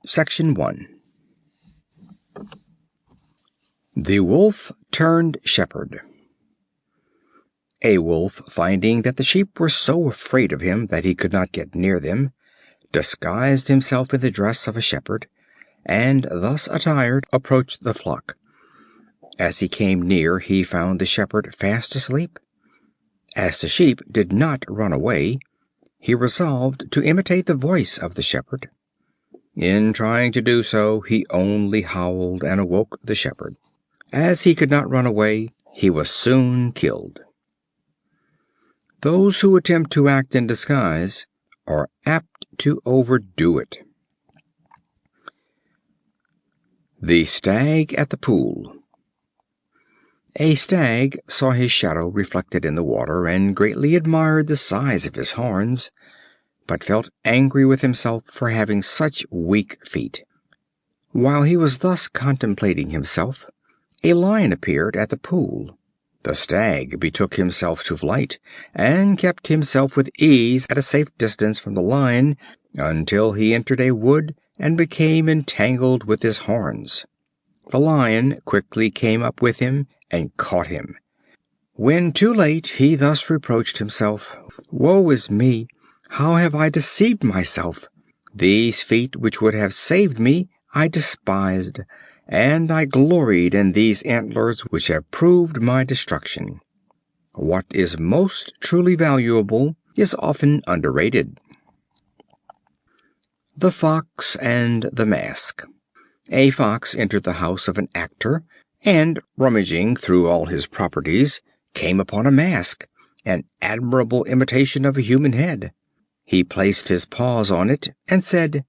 Section 1. The Wolf Turned Shepherd. A Wolf, finding that the sheep were so afraid of him that he could not get near them, disguised himself in the dress of a shepherd, and thus attired approached the flock. As he came near he found the shepherd fast asleep. As the sheep did not run away, he resolved to imitate the voice of the shepherd. In trying to do so, he only howled and awoke the shepherd. As he could not run away, he was soon killed. Those who attempt to act in disguise are apt to overdo it. The Stag at the Pool. A Stag saw his shadow reflected in the water, and greatly admired the size of his horns, but felt angry with himself for having such weak feet. While he was thus contemplating himself, a Lion appeared at the pool. The Stag betook himself to flight, and kept himself with ease at a safe distance from the Lion, until he entered a wood and became entangled with his horns. The Lion quickly came up with him and caught him. When too late, he thus reproached himself: "Woe is me! How have I deceived myself? These feet which would have saved me I despised, and I gloried in these antlers which have proved my destruction." What is most truly valuable is often underrated. The Fox and the Mask. A Fox entered the house of an actor, and, rummaging through all his properties, came upon a mask, an admirable imitation of a human head. He placed his paws on it, and said: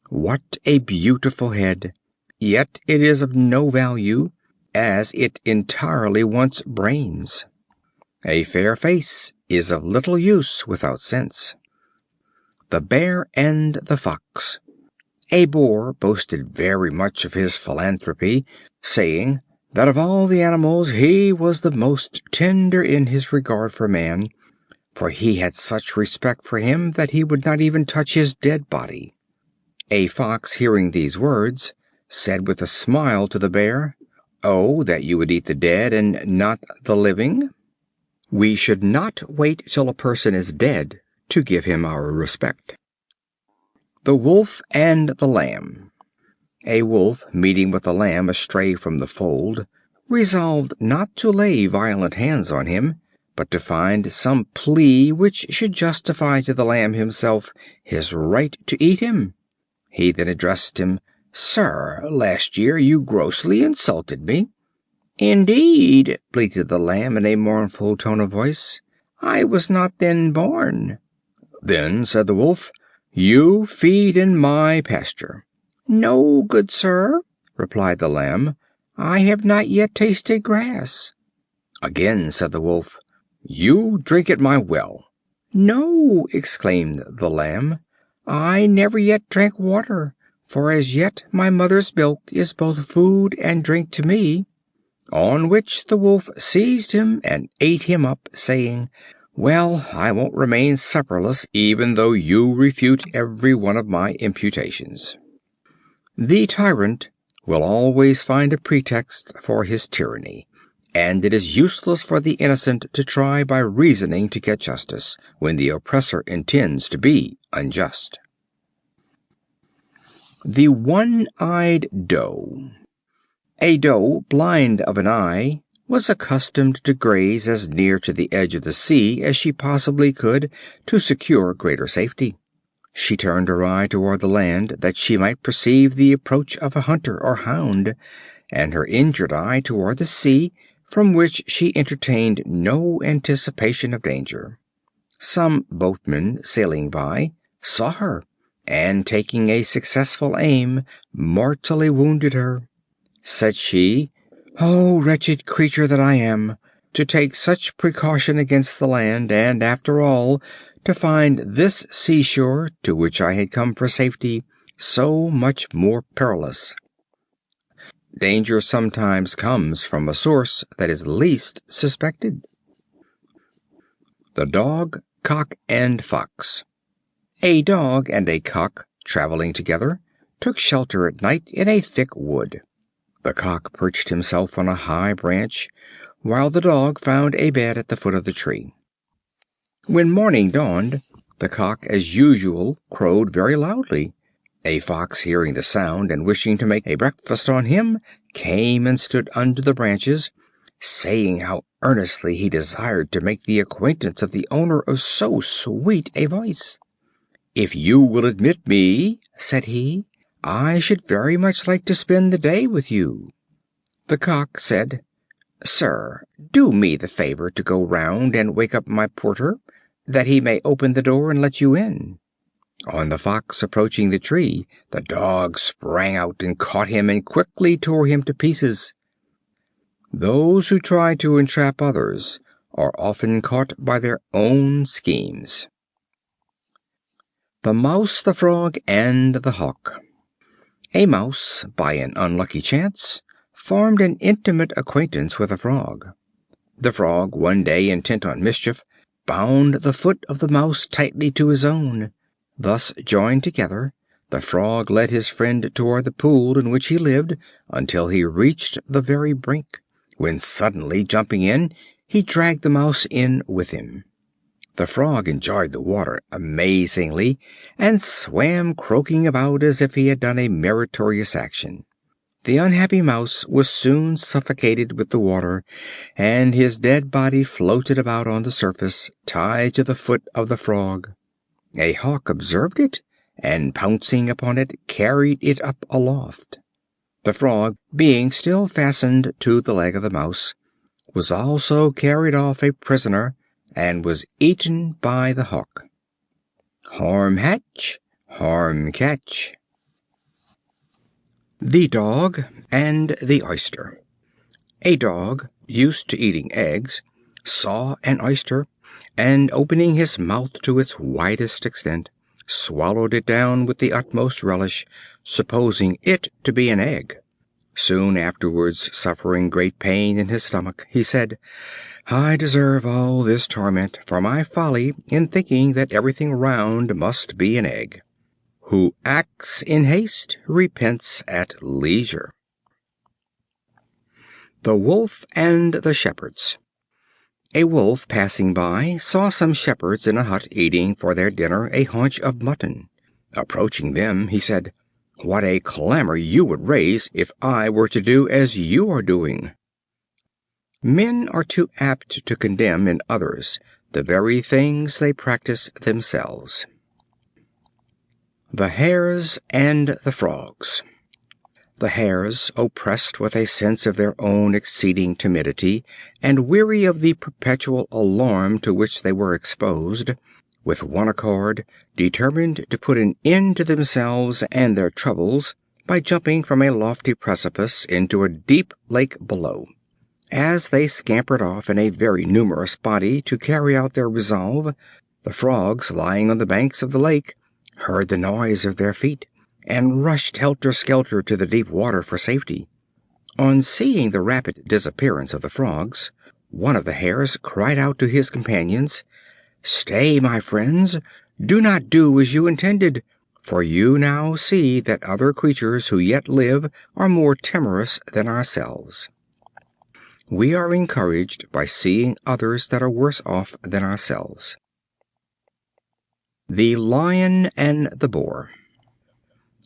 "What a beautiful head! Yet it is of no value, as it entirely wants brains. A fair face is of little use without sense." The Bear and the Fox. A Boar boasted very much of his philanthropy, saying that of all the animals he was the most tender in his regard for man, for he had such respect for him that he would not even touch his dead body. A Fox, hearing these words, said with a smile to the Bear: "Oh, that you would eat the dead and not the living!" We should not wait till a person is dead to give him our respect. The Wolf and the Lamb. A Wolf, meeting with a Lamb astray from the fold, resolved not to lay violent hands on him, but to find some plea which should justify to the Lamb himself his right to eat him. He then addressed him: "Sir, last year you grossly insulted me." "Indeed," bleated the Lamb in a mournful tone of voice, "I was not then born." "Then," said the Wolf, "you feed in my pasture." "No, good sir," replied the Lamb, "I have not yet tasted grass." Again said the Wolf, "You drink at my well." "No," exclaimed the Lamb, "I never yet drank water, for as yet my mother's milk is both food and drink to me." On which the Wolf seized him and ate him up, saying: "Well, I won't remain supperless, even though you refute every one of my imputations." The tyrant will always find a pretext for his tyranny, and it is useless for the innocent to try by reasoning to get justice, when the oppressor intends to be unjust. The One-Eyed Doe. A Doe, blind of an eye, was accustomed to graze as near to the edge of the sea as she possibly could, to secure greater safety. She turned her eye toward the land, that she might perceive the approach of a hunter or hound, and her injured eye toward the sea, from which she entertained no anticipation of danger. Some boatmen sailing by saw her, and taking a successful aim, mortally wounded her. Said she: "Oh, wretched creature that I am, to take such precaution against the land, and after all to find this seashore, to which I had come for safety, so much more perilous." Danger sometimes comes from a source that is least suspected. The Dog, Cock, and Fox. A Dog and a Cock, traveling together, took shelter at night in a thick wood. The Cock perched himself on a high branch, while the Dog found a bed at the foot of the tree. When morning dawned, the Cock, as usual, crowed very loudly. A Fox, hearing the sound and wishing to make a breakfast on him, came and stood under the branches, saying how earnestly he desired to make the acquaintance of the owner of so sweet a voice. "If you will admit me," said he, "I should very much like to spend the day with you." The Cock said, "Sir, do me the favor to go round and wake up my porter, that he may open the door and let you in." On the Fox approaching the tree, the Dog sprang out and caught him and quickly tore him to pieces. Those who try to entrap others are often caught by their own schemes. The Mouse, the Frog, and the Hawk. A Mouse, by an unlucky chance, formed an intimate acquaintance with a Frog. The Frog, one day intent on mischief, bound the foot of the Mouse tightly to his own. Thus joined together, the Frog led his friend toward the pool in which he lived, until he reached the very brink, when suddenly jumping in, he dragged the Mouse in with him. The Frog enjoyed the water amazingly, and swam croaking about as if he had done a meritorious action. The unhappy Mouse was soon suffocated with the water, and his dead body floated about on the surface, tied to the foot of the Frog. A Hawk observed it, and pouncing upon it, carried it up aloft. The Frog, being still fastened to the leg of the Mouse, was also carried off a prisoner, and was eaten by the Hawk. Harm hatch, harm catch. The Dog and the Oyster. A Dog, used to eating eggs, saw an oyster, and opening his mouth to its widest extent, swallowed it down with the utmost relish, supposing it to be an egg. Soon afterwards, suffering great pain in his stomach, he said, "I deserve all this torment for my folly in thinking that everything round must be an egg. Who acts in haste repents at leisure." The Wolf and the Shepherds. A Wolf, passing by, saw some shepherds in a hut eating for their dinner a haunch of mutton. Approaching them, he said, "What a clamor you would raise if I were to do as you are doing!" Men are too apt to condemn in others the very things they practice themselves. The Hares and the Frogs. The Hares, oppressed with a sense of their own exceeding timidity, and weary of the perpetual alarm to which they were exposed, with one accord determined to put an end to themselves and their troubles by jumping from a lofty precipice into a deep lake below. As they scampered off in a very numerous body to carry out their resolve, the Frogs, lying on the banks of the lake, heard the noise of their feet, and rushed helter-skelter to the deep water for safety. On seeing the rapid disappearance of the Frogs, one of the Hares cried out to his companions, "Stay, my friends, do not do as you intended, for you now see that other creatures who yet live are more timorous than ourselves." We are encouraged by seeing others that are worse off than ourselves. The Lion and the Boar.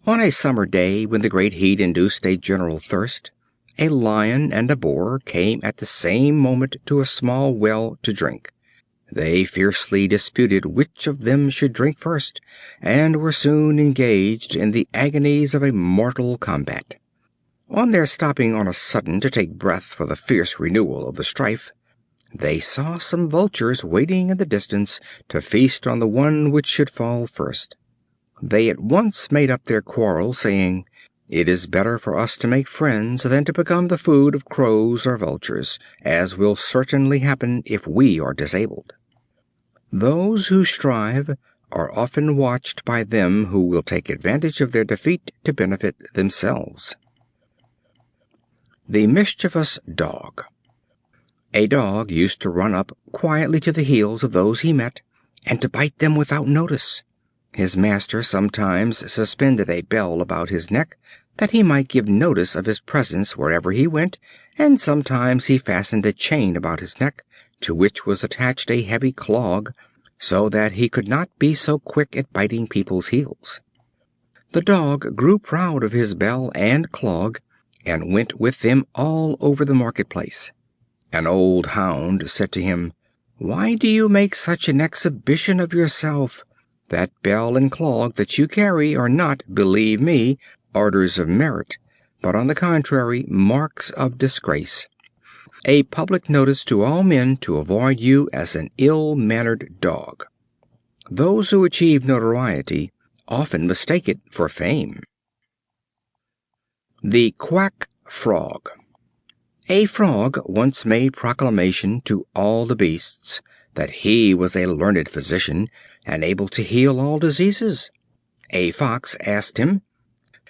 On a summer day, when the great heat induced a general thirst, a Lion and a Boar came at the same moment to a small well to drink. They fiercely disputed which of them should drink first, and were soon engaged in the agonies of a mortal combat. On their stopping on a sudden to take breath for the fierce renewal of the strife, they saw some vultures waiting in the distance to feast on the one which should fall first. They at once made up their quarrel, saying, "It is better for us to make friends than to become the food of crows or vultures, as will certainly happen if we are disabled." Those who strive are often watched by them who will take advantage of their defeat to benefit themselves. The Mischievous Dog. A Dog used to run up quietly to the heels of those he met, and to bite them without notice. His master sometimes suspended a bell about his neck, that he might give notice of his presence wherever he went, and sometimes he fastened a chain about his neck, to which was attached a heavy clog, so that he could not be so quick at biting people's heels. The dog grew proud of his bell and clog, and went with them all over the marketplace. An old hound said to him, "Why do you make such an exhibition of yourself? That bell and clog that you carry are not, believe me, orders of merit, but on the contrary marks of disgrace, a public notice to all men to avoid you as an ill-mannered dog." Those who achieve notoriety often mistake it for fame. The Quack Frog. A Frog once made proclamation to all the beasts that he was a learned physician, and able to heal all diseases. A Fox asked him,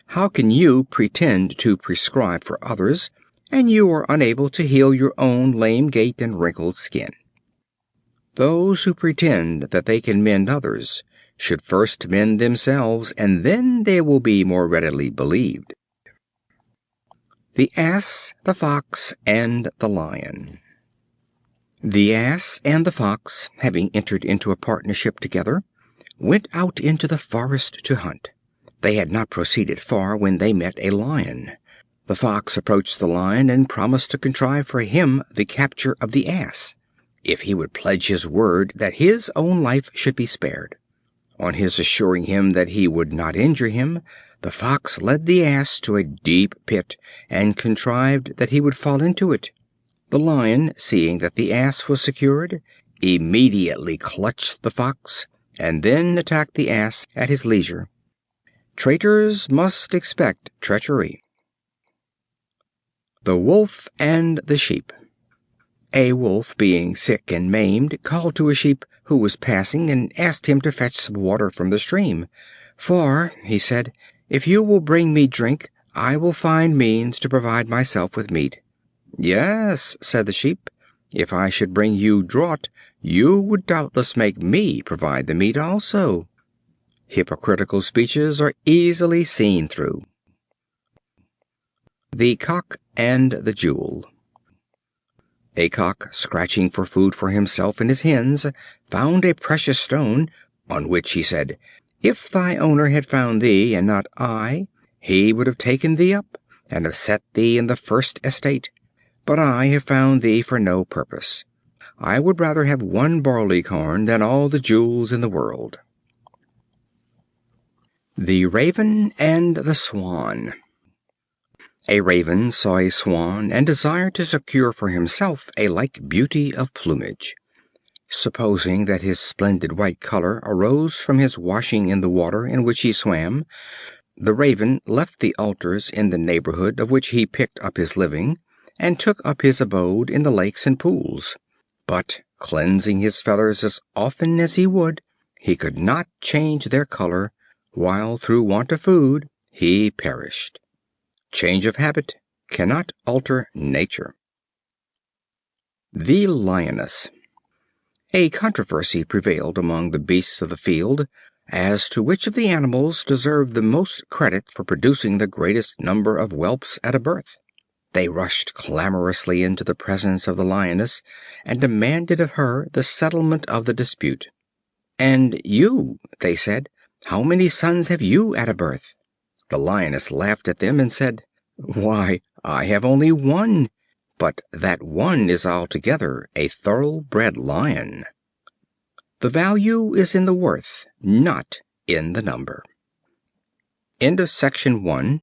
"How can you pretend to prescribe for others, and you are unable to heal your own lame gait and wrinkled skin?" Those who pretend that they can mend others should first mend themselves, and then they will be more readily believed. The Ass, the Fox, and the Lion. The Ass and the Fox, having entered into a partnership together, went out into the forest to hunt. They had not proceeded far when they met a Lion. The Fox approached the Lion and promised to contrive for him the capture of the Ass, if he would pledge his word that his own life should be spared. On his assuring him that he would not injure him, the Fox led the Ass to a deep pit, and contrived that he would fall into it. The Lion, seeing that the Ass was secured, immediately clutched the Fox, and then attacked the Ass at his leisure. Traitors must expect treachery. The Wolf and the Sheep. A Wolf, being sick and maimed, called to a Sheep who was passing, and asked him to fetch some water from the stream. "For," he said, "if you will bring me drink, I will find means to provide myself with meat." "Yes," said the Sheep, "if I should bring you draught, you would doubtless make me provide the meat also." Hypocritical speeches are easily seen through. The Cock and the Jewel. A Cock, scratching for food for himself and his hens, found a precious stone, on which he said, "If thy owner had found thee, and not I, he would have taken thee up, and have set thee in the first estate. But I have found thee for no purpose. I would rather have one barley corn than all the jewels in the world." The Raven and the Swan. A Raven saw a Swan, and desired to secure for himself a like beauty of plumage. Supposing that his splendid white color arose from his washing in the water in which he swam, the Raven left the altars in the neighborhood of which he picked up his living, and took up his abode in the lakes and pools. But, cleansing his feathers as often as he would, he could not change their color, while through want of food he perished. Change of habit cannot alter nature. The Lioness. A controversy prevailed among the beasts of the field as to which of the animals deserved the most credit for producing the greatest number of whelps at a birth. They rushed clamorously into the presence of the Lioness, and demanded of her the settlement of the dispute. "And you," they said, "how many sons have you at a birth?" The Lioness laughed at them, and said, "Why, I have only one, but that one is altogether a thoroughbred lion." The value is in the worth, not in the number. End of Section 1.